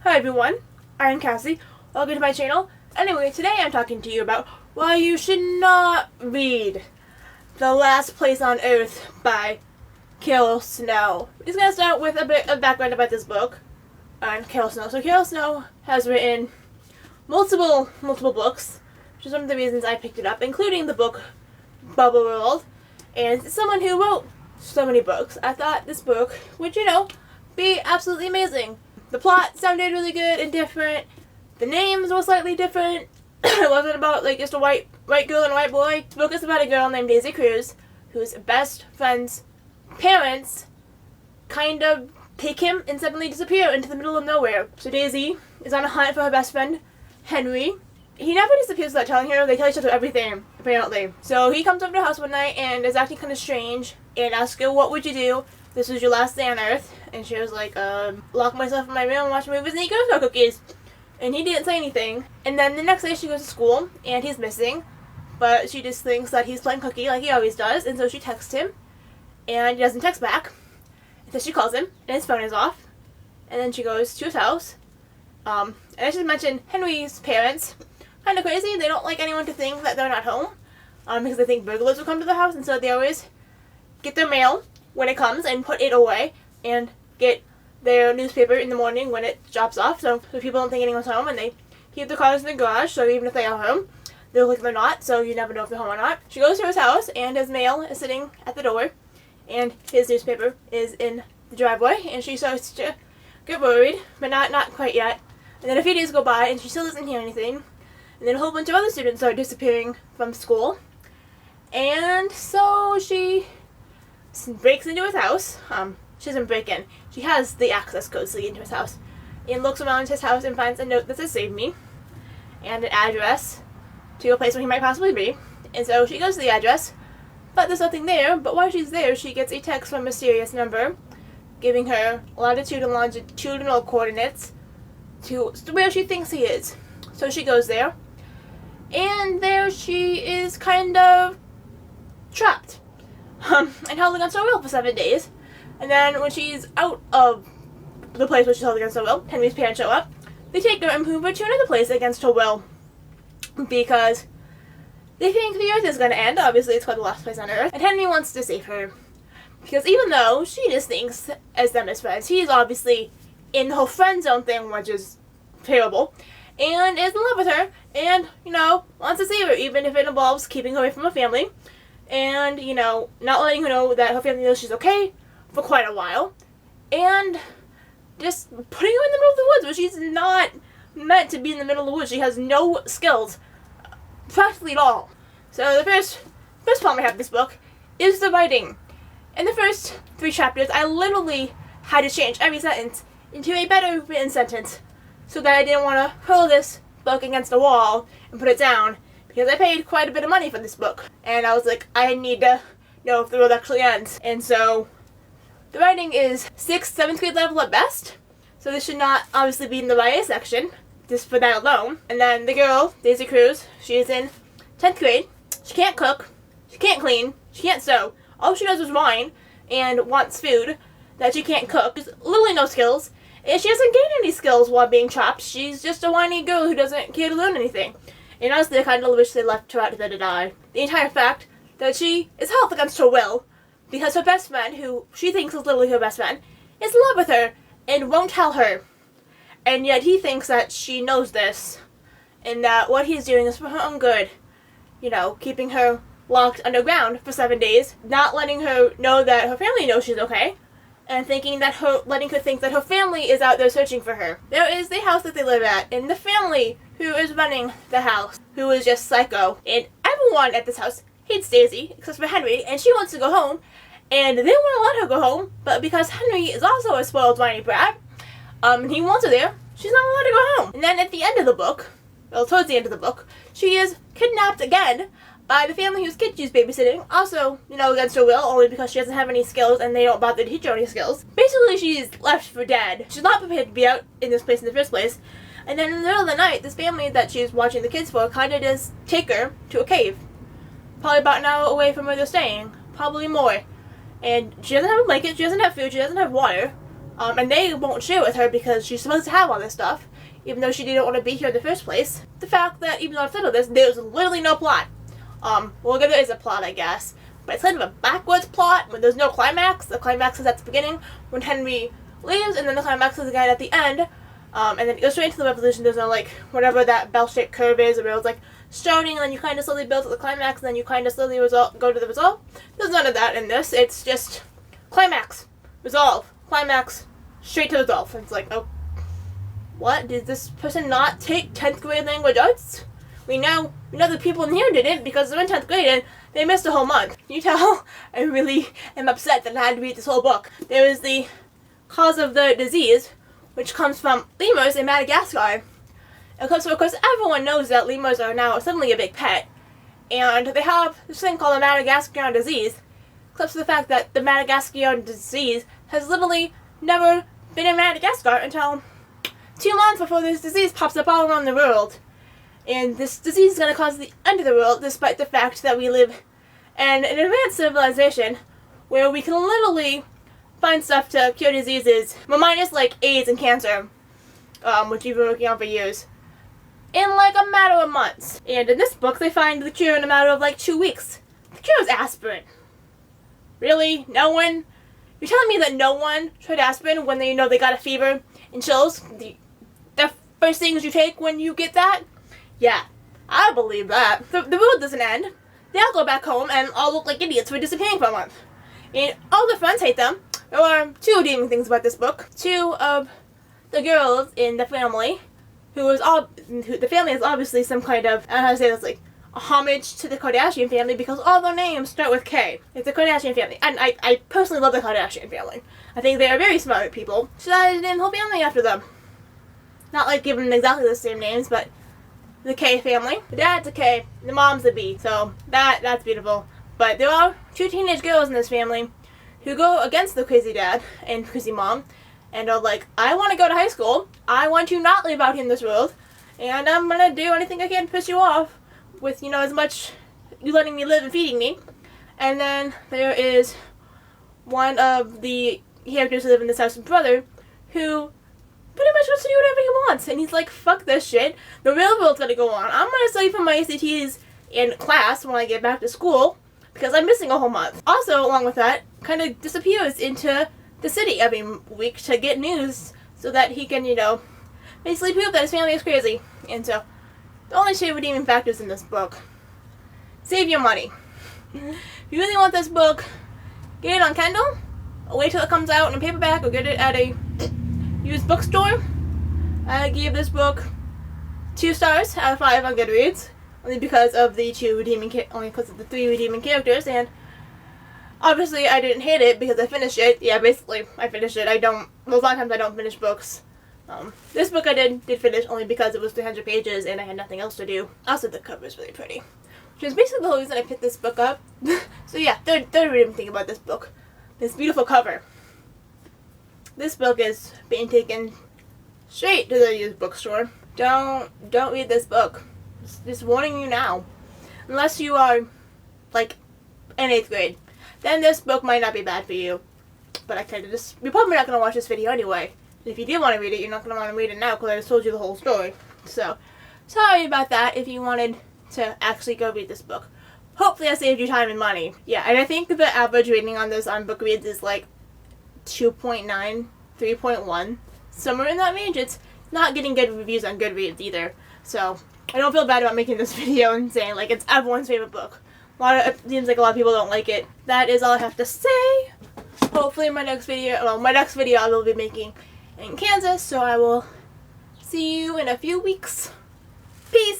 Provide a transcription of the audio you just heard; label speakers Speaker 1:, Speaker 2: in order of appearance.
Speaker 1: Hi everyone, I'm Cassie. Welcome to my channel. Anyway, today I'm talking to you about why you should not read The Last Place on Earth by Carol Snow. Just gonna start with a bit of background about this book on Carol Snow. So Carol Snow has written multiple books, which is one of the reasons I picked it up, including the book Bubble World. And as someone who wrote so many books, I thought this book would, be absolutely amazing. The plot sounded really good and different. The names were slightly different. It wasn't about just a white girl and a white boy. The book is about a girl named Daisy Cruz, whose best friend's parents kind of take him and suddenly disappear into the middle of nowhere. So Daisy is on a hunt for her best friend, Henry. He never disappears without telling her. They tell each other everything, apparently. So he comes over to her house one night and is acting kind of strange and asks her, "What would you do? This was your last day on Earth." And she was like, lock myself in my room and watch movies and eat Girl Scout cookies. And he didn't say anything. And then the next day she goes to school and he's missing. But she just thinks that he's playing hooky like he always does. And so she texts him. And he doesn't text back. And so she calls him and his phone is off. And then she goes to his house. And I should mention Henry's parents. Kind of crazy. They don't like anyone to think that they're not home. Because they think burglars will come to the house. And so they always get their mail when it comes and put it away. And get their newspaper in the morning when it drops off, so people don't think anyone's home, and they keep their cars in the garage, so even if they are home, they look like they're not, so you never know if they're home or not. She goes to his house, and his mail is sitting at the door, and his newspaper is in the driveway, and she starts to get worried, but not quite yet. And then a few days go by, and she still doesn't hear anything, and then a whole bunch of other students are disappearing from school, and so she breaks into his house. She doesn't break in. She has the access code to get into his house. And looks around his house and finds a note that says "Save Me." And an address to a place where he might possibly be. And so she goes to the address, but there's nothing there. But while she's there, she gets a text from a mysterious number, giving her latitude and longitudinal coordinates to where she thinks he is. So she goes there. And there she is kind of trapped. And held against her will for 7 days. And then when she's out of the place where she's held against her will, Henry's parents show up. They take her and move her to another place against her will. Because they think the Earth is going to end. Obviously, it's called The Last Place on Earth. And Henry wants to save her. Because even though she just thinks as them as friends, he's obviously in the whole friend zone thing, which is terrible. And is in love with her. And, wants to save her, even if it involves keeping her away from her family. And, not letting her know that her family knows she's okay for quite a while, and just putting her in the middle of the woods where she's not meant to be in the middle of the woods. She has no skills, practically at all. So the first problem I have with this book is the writing. In the first 3 chapters, I literally had to change every sentence into a better written sentence so that I didn't want to hurl this book against a wall and put it down, because I paid quite a bit of money for this book. And I was like, I need to know if the world actually ends. And so the writing is 6th, 7th grade level at best, so this should not obviously be in the YA section, just for that alone. And then the girl, Daisy Cruz, she is in 10th grade. She can't cook, she can't clean, she can't sew. All she does is whine and wants food that she can't cook. There's literally no skills, and she doesn't gain any skills while being trapped. She's just a whiny girl who doesn't care to learn anything. And honestly, I kind of wish they left her out there to die. The entire fact that she is held against her will, because her best friend, who she thinks is literally her best friend, is in love with her and won't tell her. And yet he thinks that she knows this, and that what he's doing is for her own good. Keeping her locked underground for 7 days, not letting her know that her family knows she's okay, and letting her think that her family is out there searching for her. There is the house that they live at, and the family who is running the house, who is just psycho. And everyone at this house hates Daisy, except for Henry, and she wants to go home, and they want to let her go home, but because Henry is also a spoiled whiny brat, and he wants her there, she's not allowed to go home. And then at the end of the book, towards the end of the book, she is kidnapped again by the family whose kid she's babysitting, also, against her will, only because she doesn't have any skills and they don't bother to teach her any skills. Basically, she's left for dead. She's not prepared to be out in this place in the first place. And then in the middle of the night, this family that she's watching the kids for kind of just take her to a cave. Probably about an hour away from where they're staying. Probably more. And she doesn't have a blanket, she doesn't have food, she doesn't have water. And they won't share with her because she's supposed to have all this stuff, even though she didn't want to be here in the first place. The fact that even though I've said all this, there's literally no plot. Well, there is a plot, I guess, but it's kind of a backwards plot when there's no climax. The climax is at the beginning when Henry leaves, and then the climax is again at the end. And then it goes straight into the revolution. There's no, like, whatever that bell-shaped curve is, where it's, like, starting, and then you kind of slowly build to the climax, and then you kind of slowly go to the result. There's none of that in this. It's just climax, resolve, climax, straight to resolve. And it's like, oh, what? Did this person not take 10th grade language arts? We know the people in here didn't, because they're in 10th grade and they missed a whole month. You tell I really am upset that I had to read this whole book. There is the cause of the disease, which comes from lemurs in Madagascar. It comes from, of course, everyone knows that lemurs are now suddenly a big pet, and they have this thing called the Madagascar disease, except for the fact that the Madagascar disease has literally never been in Madagascar until 2 months before this disease pops up all around the world. And this disease is going to cause the end of the world, despite the fact that we live in an advanced civilization where we can literally find stuff to cure diseases, well, minus like AIDS and cancer, which we've been working on for years, in like a matter of months. And in this book, they find the cure in a matter of like 2 weeks. The cure is aspirin. Really? No one? You're telling me that no one tried aspirin when they know they got a fever and chills? The first things you take when you get that? Yeah, I believe that. The world doesn't end. They all go back home and all look like idiots for disappearing for a month. And all their friends hate them. There are 2 redeeming things about this book. 2 of the girls in the family, the family is obviously some kind of, I don't know how to say this, like, a homage to the Kardashian family because all their names start with K. It's the Kardashian family. And I personally love the Kardashian family. I think they are very smart people. So I named the whole family after them. Not like giving them exactly the same names, but the K family. The dad's a K, the mom's a B. So that's beautiful. But there are 2 teenage girls in this family who go against the crazy dad and crazy mom and are like, I want to go to high school. I want to not live out here in this world. And I'm going to do anything I can to piss you off with, as much you letting me live and feeding me. And then there is one of the characters who live in this house, brother, who pretty much wants to do whatever he wants. And he's like, fuck this shit. The real world's gonna go on. I'm gonna study for my ACTs in class when I get back to school because I'm missing a whole month. Also, along with that, kind of disappears into the city every week to get news so that he can, basically prove that his family is crazy. And so, the only 2 redeeming factors in this book. Save your money. If you really want this book, get it on Kindle, or wait till it comes out in a paperback, or get it at a used bookstore. I gave this book 2 stars out of 5 on Goodreads, only because of the 3 redeeming characters, and obviously I didn't hate it because I finished it. Yeah, basically I finished it. A lot of times I don't finish books. This book I did finish only because it was 300 pages and I had nothing else to do. Also, the cover is really pretty, which is basically the whole reason I picked this book up. So yeah, third redeeming thing about this book, this beautiful cover. This book is being taken straight to the used bookstore. Don't read this book. Just warning you now. Unless you are, like, in 8th grade. Then this book might not be bad for you. But you're probably not going to watch this video anyway. If you do want to read it, you're not going to want to read it now because I just told you the whole story. So, sorry about that if you wanted to actually go read this book. Hopefully I saved you time and money. Yeah, and I think the average rating on this on Goodreads is like 2.9, 3.1, somewhere in that range. It's not getting good reviews on Goodreads either, so I don't feel bad about making this video and saying like it's everyone's favorite book. It seems like a lot of people don't like it. That is all I have to say. Hopefully my next video I will be making in Kansas, so I will see you in a few weeks. Peace!